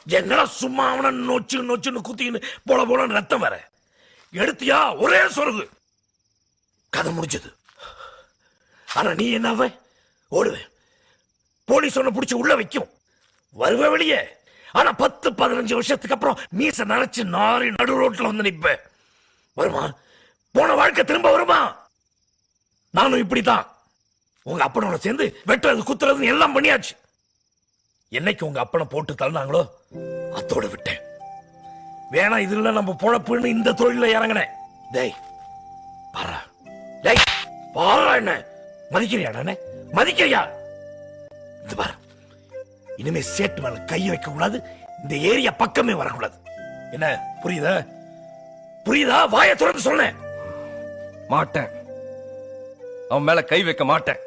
என்னடா சும்மா அவன நொச்சுன்னு குத்தின்னு போல ரத்தம் வர எடுத்தியா ஒரே சொருகு கதை முடிஞ்சது. ஆனா நீ என்னவ ஓடுவேன், போலீஸ் ஒண்ணு பிடிச்சி உள்ள வைக்கும், வருவ வெளியே. ஆனா 10-15 வருஷத்துக்கு அப்புறம் மீச நரைச்சு நாரி நடு ரோட்ல வந்து நிப்ப. வருமா? போன வாழ்க்கை திரும்ப வருமா? நானும் இப்படித்தான் உங்க அப்பனோட சேர்ந்து வெட்டுறது குத்துறது எல்லாம் பண்ணியாச்சு. என்னைக்கு உங்க அப்பனை போட்டு தள்ளினாங்களோ அத்தோட விட்டேன். வேணா இதுல நம்ம பொழப்புன்னு இந்த தொழில இறங்கினேன். டேய் பாரா, டேய் பாரா, என்ன மதிக்கிறியா? மதிக்கிறியா? இது பாரு, இனிமே சேட்டு மேல கைய வைக்க கூடாது, இந்த ஏரியா பக்கமே வரக்கூடாது. என்ன புரியுதா? புரியுதா? வாயை திறந்து சொன்னேன். மாட்டேன், அவன் மேல கை வைக்க மாட்டேன்.